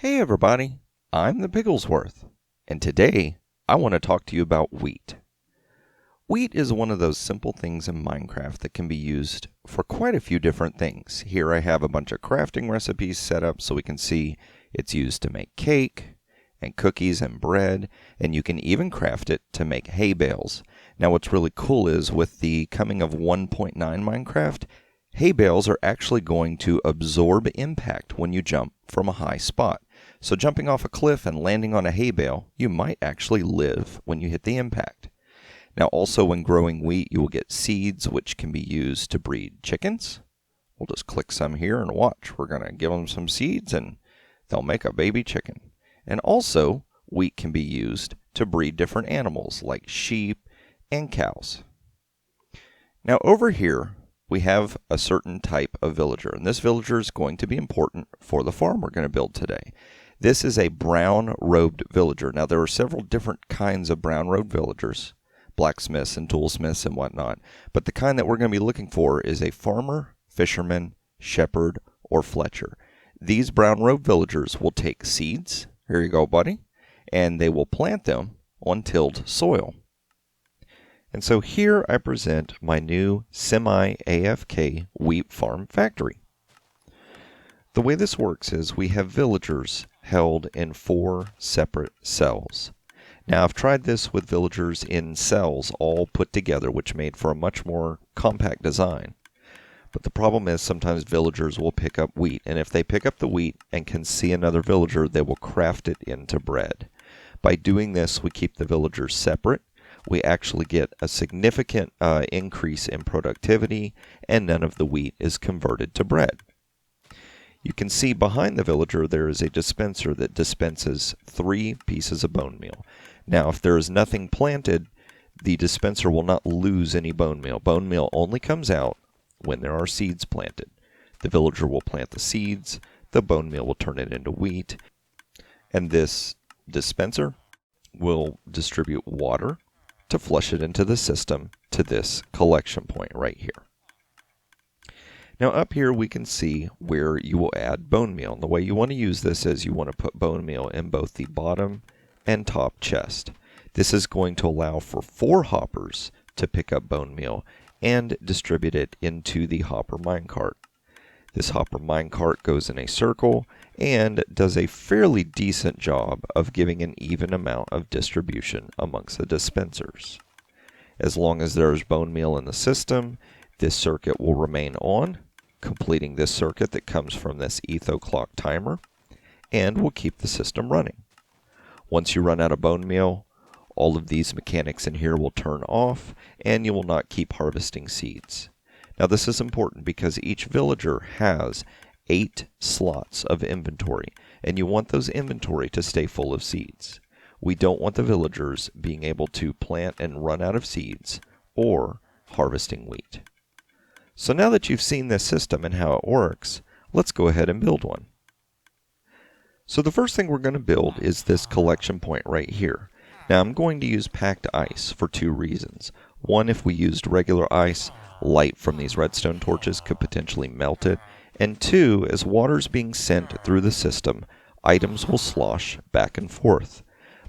Hey everybody, I'm the Pigglesworth, and today I want to talk to you about wheat. Wheat is one of those simple things in Minecraft that can be used for quite a few different things. Here I have a bunch of crafting recipes set up so we can see it's used to make cake and cookies and bread, and you can even craft it to make hay bales. Now what's really cool is with the coming of 1.9 Minecraft, hay bales are actually going to absorb impact when you jump from a high spot. So jumping off a cliff and landing on a hay bale, you might actually live when you hit the impact. Now also when growing wheat, you will get seeds which can be used to breed chickens. We'll just click some here and watch. We're going to give them some seeds and they'll make a baby chicken. And also, wheat can be used to breed different animals like sheep and cows. Now over here, we have a certain type of villager, and this villager is going to be important for the farm we're going to build today. This is a brown-robed villager. Now there are several different kinds of brown-robed villagers, blacksmiths and toolsmiths and whatnot, but the kind that we're going to be looking for is a farmer, fisherman, shepherd, or fletcher. These brown-robed villagers will take seeds, here you go buddy, and they will plant them on tilled soil. And so here I present my new semi-AFK wheat farm factory. The way this works is we have villagers held in 4 separate cells. Now I've tried this with villagers in cells all put together, which made for a much more compact design. But the problem is sometimes villagers will pick up wheat, and if they pick up the wheat and can see another villager, they will craft it into bread. By doing this, we keep the villagers separate. We actually get a significant increase in productivity, and none of the wheat is converted to bread. You can see behind the villager there is a dispenser that dispenses 3 pieces of bone meal. Now if there is nothing planted, the dispenser will not lose any bone meal. Bone meal only comes out when there are seeds planted. The villager will plant the seeds, the bone meal will turn it into wheat, and this dispenser will distribute water to flush it into the system to this collection point right here. Now up here we can see where you will add bone meal. And the way you want to use this is you want to put bone meal in both the bottom and top chest. This is going to allow for 4 hoppers to pick up bone meal and distribute it into the hopper minecart. This hopper minecart goes in a circle and does a fairly decent job of giving an even amount of distribution amongst the dispensers. As long as there is bone meal in the system, this circuit will remain on, completing this circuit that comes from this etho clock timer, and will keep the system running. Once you run out of bone meal, all of these mechanics in here will turn off, and you will not keep harvesting seeds. Now this is important because each villager has 8 slots of inventory, and you want those inventory to stay full of seeds. We don't want the villagers being able to plant and run out of seeds, or harvesting wheat. So now that you've seen this system and how it works, let's go ahead and build one. So the first thing we're going to build is this collection point right here. Now I'm going to use packed ice for 2 reasons. One, if we used regular ice, light from these redstone torches could potentially melt it. And 2, as water's being sent through the system, items will slosh back and forth.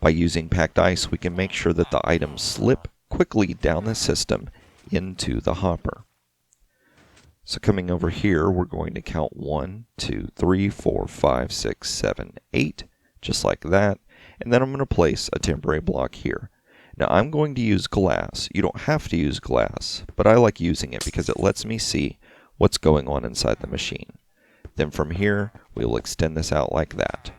By using packed ice, we can make sure that the items slip quickly down the system into the hopper. So coming over here, we're going to count 1, 2, 3, 4, 5, 6, 7, 8, just like that. And then I'm going to place a temporary block here. Now I'm going to use glass. You don't have to use glass, but I like using it because it lets me see what's going on inside the machine. Then from here, we'll extend this out like that.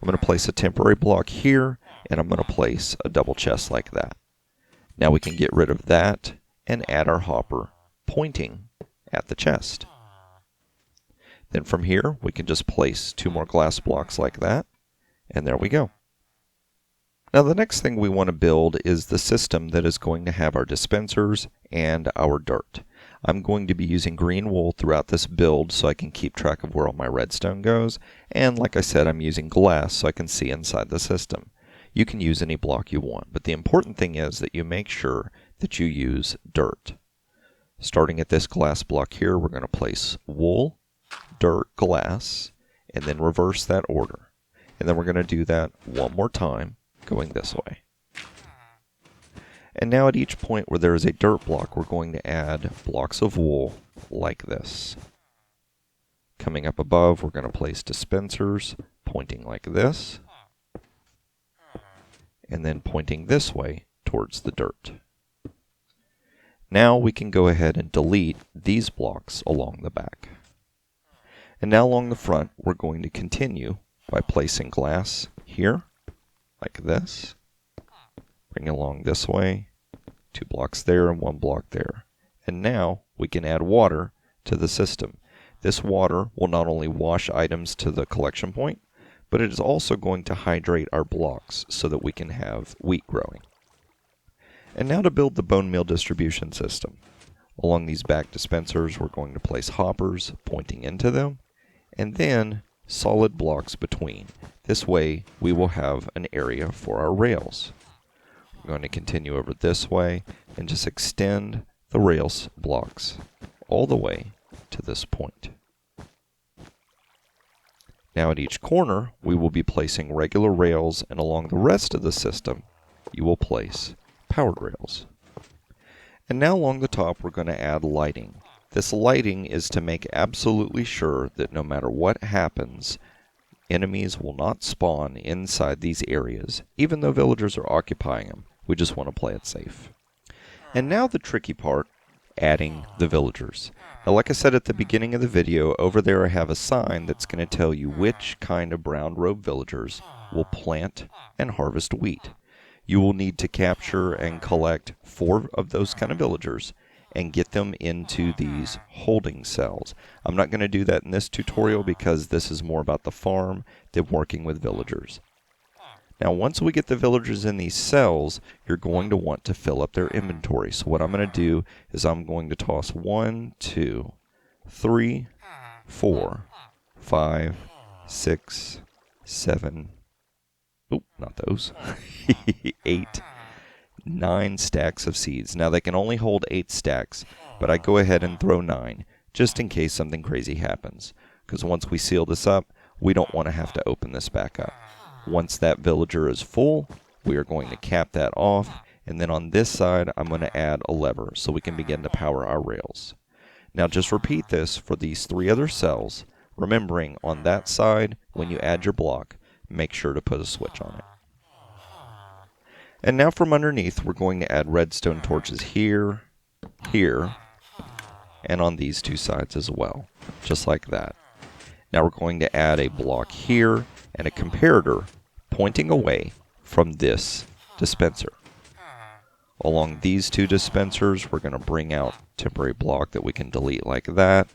I'm going to place a temporary block here, and I'm going to place a double chest like that. Now we can get rid of that and add our hopper pointing at the chest. Then from here, we can just place 2 more glass blocks like that, and there we go. Now the next thing we want to build is the system that is going to have our dispensers and our dirt. I'm going to be using green wool throughout this build so I can keep track of where all my redstone goes, and like I said, I'm using glass so I can see inside the system. You can use any block you want, but the important thing is that you make sure that you use dirt. Starting at this glass block here, we're going to place wool, dirt, glass, and then reverse that order. And then we're going to do that one more time, going this way. And now at each point where there is a dirt block, we're going to add blocks of wool like this. Coming up above, we're going to place dispensers pointing like this, and then pointing this way towards the dirt. Now we can go ahead and delete these blocks along the back. And now along the front, we're going to continue by placing glass here, like this. Bring it along this way, 2 blocks there and 1 block there. And now we can add water to the system. This water will not only wash items to the collection point, but it is also going to hydrate our blocks so that we can have wheat growing. And now to build the bone meal distribution system. Along these back dispensers, we're going to place hoppers pointing into them, and then solid blocks between. This way, we will have an area for our rails. We're going to continue over this way and just extend the rails blocks all the way to this point. Now at each corner, we will be placing regular rails, and along the rest of the system, you will place powered rails. And now along the top, we're going to add lighting. This lighting is to make absolutely sure that no matter what happens, enemies will not spawn inside these areas, even though villagers are occupying them. We just want to play it safe. And now the tricky part, adding the villagers. Now, like I said at the beginning of the video, over there I have a sign that's going to tell you which kind of brown robe villagers will plant and harvest wheat. You will need to capture and collect 4 of those kind of villagers and get them into these holding cells. I'm not going to do that in this tutorial because this is more about the farm than working with villagers. Now, once we get the villagers in these cells, you're going to want to fill up their inventory. So what I'm going to do is I'm going to toss 1, 2, 3, 4, 5, 6, 7, oh, not those, 8, 9 stacks of seeds. Now, they can only hold 8 stacks, but I go ahead and throw 9, just in case something crazy happens. Because once we seal this up, we don't want to have to open this back up. Once that villager is full, we are going to cap that off, and then on this side, I'm going to add a lever so we can begin to power our rails. Now just repeat this for these 3 other cells, remembering on that side, when you add your block, make sure to put a switch on it. And now from underneath, we're going to add redstone torches here, here, and on these 2 sides as well, just like that. Now we're going to add a block here and a comparator pointing away from this dispenser. Along these 2 dispensers, we're going to bring out temporary block that we can delete like that,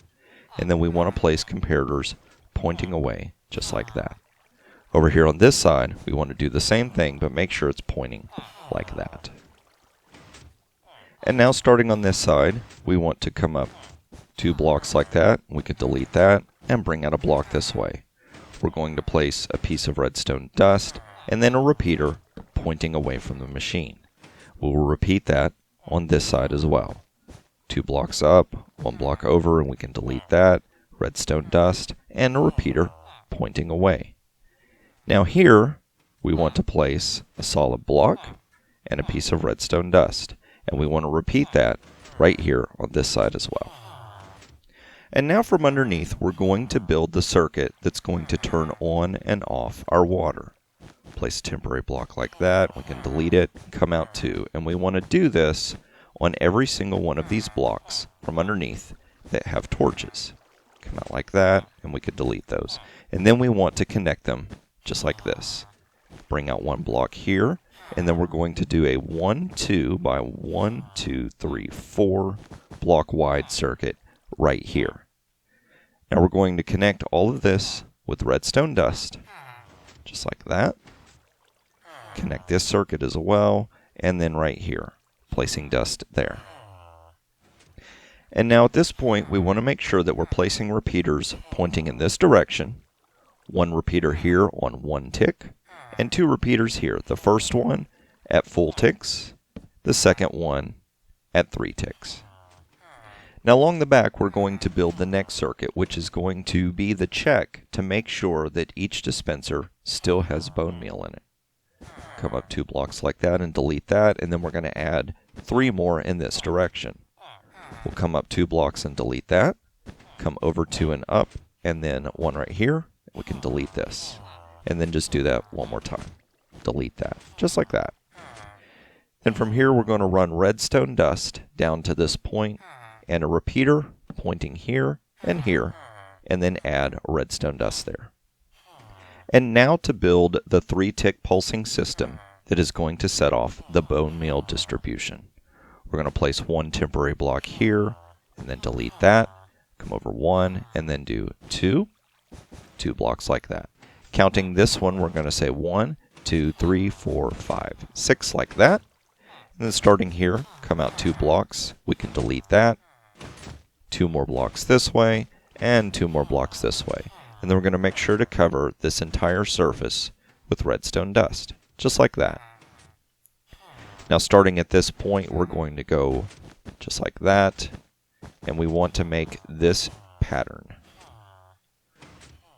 and then we want to place comparators pointing away just like that. Over here on this side, we want to do the same thing, but make sure it's pointing like that. And now starting on this side, we want to come up 2 blocks like that. We could delete that and bring out a block this way. We're going to place a piece of redstone dust and then a repeater pointing away from the machine. We'll repeat that on this side as well. 2 blocks up, 1 block over, and we can delete that, redstone dust, and a repeater pointing away. Now here, we want to place a solid block and a piece of redstone dust, and we want to repeat that right here on this side as well. And now from underneath, we're going to build the circuit that's going to turn on and off our water. Place a temporary block like that, we can delete it, come out 2, and we want to do this on every single one of these blocks from underneath that have torches. Come out like that, and we could delete those. And then we want to connect them just like this. Bring out 1 block here, and then we're going to do a 1, 2 by 1, 2, 3, 4 block wide circuit right here. Now we're going to connect all of this with redstone dust, just like that. Connect this circuit as well, and then right here, placing dust there. And now at this point, we want to make sure that we're placing repeaters pointing in this direction. 1 repeater here on 1 tick, and 2 repeaters here. The first one at full ticks, the second one at 3 ticks. Now along the back, we're going to build the next circuit, which is going to be the check to make sure that each dispenser still has bone meal in it. Come up 2 blocks like that and delete that, and then we're going to add 3 more in this direction. We'll come up 2 blocks and delete that, come over 2 and up, and then 1 right here. We can delete this, and then just do that one more time. Delete that, just like that. Then from here, we're going to run redstone dust down to this point, and a repeater pointing here, and then add redstone dust there. And now to build the 3-tick pulsing system that is going to set off the bone meal distribution. We're going to place 1 temporary block here, and then delete that, come over 1, and then do 2 blocks like that. Counting this one, we're going to say 1, 2, 3, 4, 5, 6 like that. And then starting here, come out 2 blocks, we can delete that, 2 more blocks this way, and 2 more blocks this way. And then we're going to make sure to cover this entire surface with redstone dust, just like that. Now starting at this point, we're going to go just like that, and we want to make this pattern.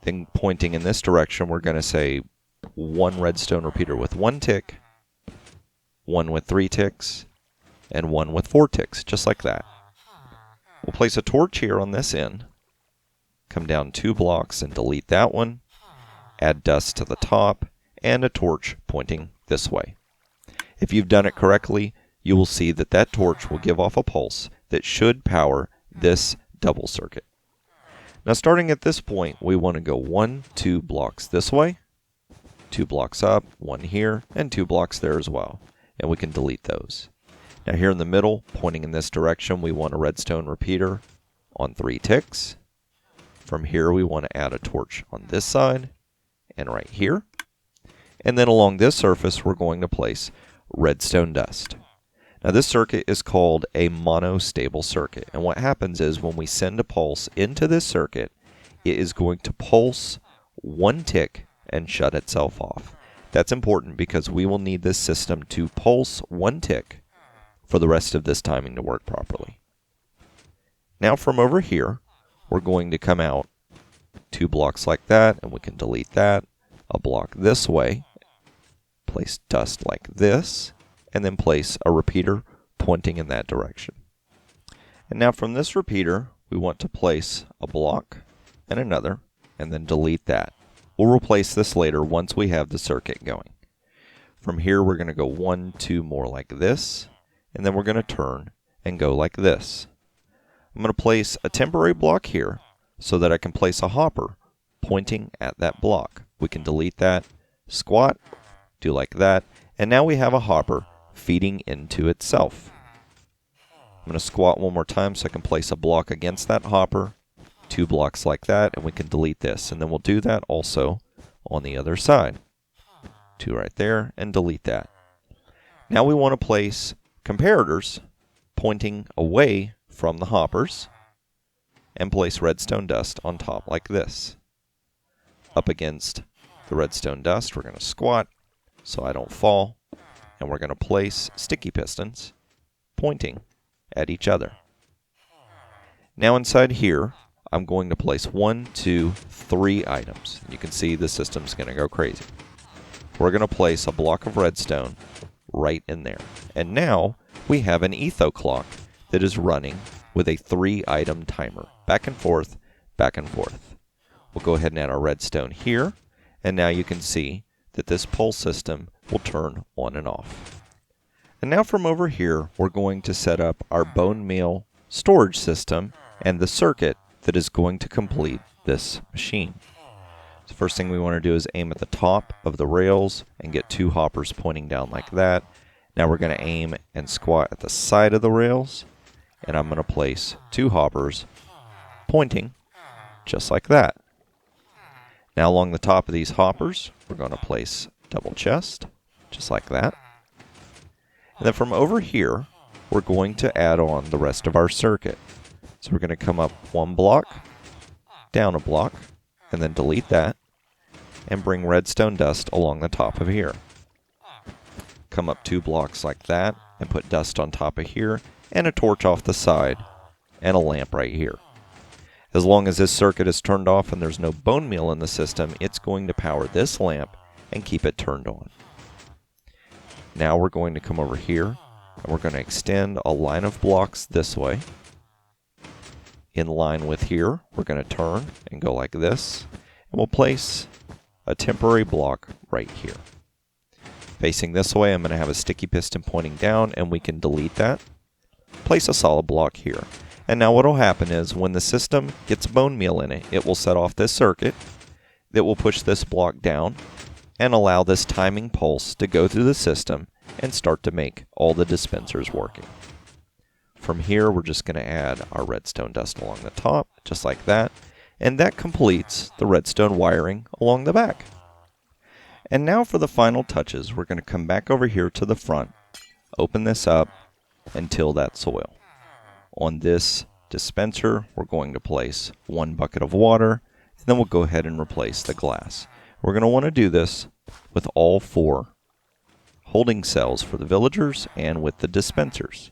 Then pointing in this direction, we're going to say 1 redstone repeater with 1 tick, 1 with 3 ticks, and 1 with 4 ticks, just like that. We'll place a torch here on this end, come down 2 blocks and delete that one, add dust to the top, and a torch pointing this way. If you've done it correctly, you will see that that torch will give off a pulse that should power this double circuit. Now starting at this point, we want to go 1, 2 blocks this way, 2 blocks up, 1 here, and 2 blocks there as well. And we can delete those. Now here in the middle, pointing in this direction, we want a redstone repeater on 3 ticks. From here, we want to add a torch on this side and right here. And then along this surface, we're going to place redstone dust. Now this circuit is called a monostable circuit. And what happens is when we send a pulse into this circuit, it is going to pulse 1 tick and shut itself off. That's important because we will need this system to pulse 1 tick for the rest of this timing to work properly. Now from over here, we're going to come out 2 blocks like that, and we can delete that, a block this way, place dust like this, and then place a repeater pointing in that direction. And now from this repeater, we want to place a block and another, and then delete that. We'll replace this later once we have the circuit going. From here, we're going to go 1, 2 more like this, and then we're going to turn and go like this. I'm going to place a temporary block here so that I can place a hopper pointing at that block. We can delete that, squat, do like that, and now we have a hopper feeding into itself. I'm going to squat 1 more time so I can place a block against that hopper, 2 blocks like that, and we can delete this. And then we'll do that also on the other side. 2 right there, and delete that. Now we want to place comparators pointing away from the hoppers and place redstone dust on top like this. Up against the redstone dust, we're going to squat so I don't fall, and we're going to place sticky pistons pointing at each other. Now inside here, I'm going to place 1, 2, 3 items. You can see the system's going to go crazy. We're going to place a block of redstone right in there. And now we have an etho clock that is running with a 3-item timer. Back and forth, back and forth. We'll go ahead and add our redstone here. And now you can see that this pulse system will turn on and off. And now from over here, we're going to set up our bone meal storage system and the circuit that is going to complete this machine. The first thing we want to do is aim at the top of the rails and get 2 hoppers pointing down like that. Now we're going to aim and squat at the side of the rails, and I'm going to place 2 hoppers pointing just like that. Now along the top of these hoppers, we're going to place double chest, just like that. And then from over here, we're going to add on the rest of our circuit. So we're going to come up 1 block, down a block, and then delete that, and bring redstone dust along the top of here. Come up 2 blocks like that, and put dust on top of here, and a torch off the side, and a lamp right here. As long as this circuit is turned off and there's no bone meal in the system, it's going to power this lamp and keep it turned on. Now we're going to come over here and we're going to extend a line of blocks this way. In line with here, we're going to turn and go like this, and we'll place a temporary block right here. Facing this way, I'm going to have a sticky piston pointing down, and we can delete that. Place a solid block here. And now what will happen is when the system gets bone meal in it, it will set off this circuit that will push this block down and allow this timing pulse to go through the system and start to make all the dispensers working. From here, we're just going to add our redstone dust along the top, just like that, and that completes the redstone wiring along the back. And now for the final touches, we're going to come back over here to the front, open this up, and till that soil. On this dispenser, we're going to place 1 bucket of water, and then we'll go ahead and replace the glass. We're going to want to do this with all 4 holding cells for the villagers and with the dispensers.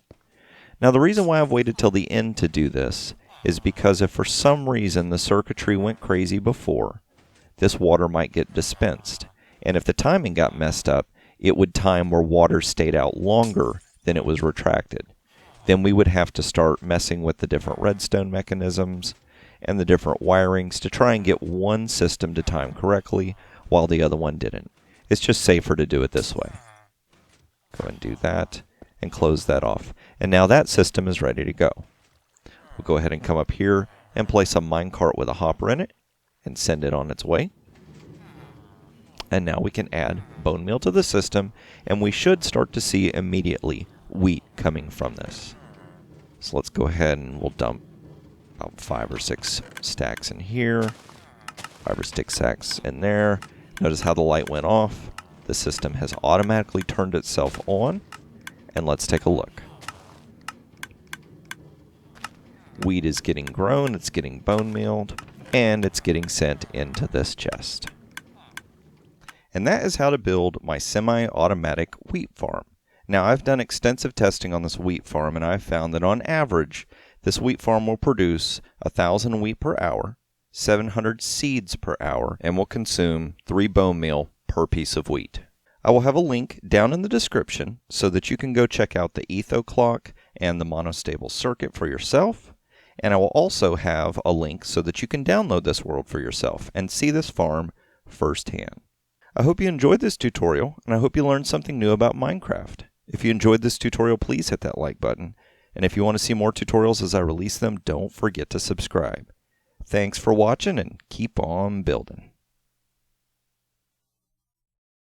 Now the reason why I've waited till the end to do this is because if for some reason the circuitry went crazy before, this water might get dispensed. And if the timing got messed up, it would time where water stayed out longer than it was retracted. Then we would have to start messing with the different redstone mechanisms and the different wirings to try and get one system to time correctly while the other one didn't. It's just safer to do it this way. Go and do that and close that off. And now that system is ready to go. We'll go ahead and come up here and place a minecart with a hopper in it and send it on its way. And now we can add bone meal to the system, and we should start to see immediately wheat coming from this. So let's go ahead and we'll dump about 5 or 6 stacks in here, 5 or 6 stacks in there. Notice how the light went off. The system has automatically turned itself on, and let's take a look. Wheat is getting grown, it's getting bone mealed, and it's getting sent into this chest. And that is how to build my semi-automatic wheat farm. Now, I've done extensive testing on this wheat farm, and I've found that on average, this wheat farm will produce 1,000 wheat per hour, 700 seeds per hour, and will consume 3 bone meal per piece of wheat. I will have a link down in the description so that you can go check out the etho clock and the monostable circuit for yourself. And I will also have a link so that you can download this world for yourself and see this farm firsthand. I hope you enjoyed this tutorial, and I hope you learned something new about Minecraft. If you enjoyed this tutorial, please hit that like button. And if you want to see more tutorials as I release them, don't forget to subscribe. Thanks for watching, and keep on building.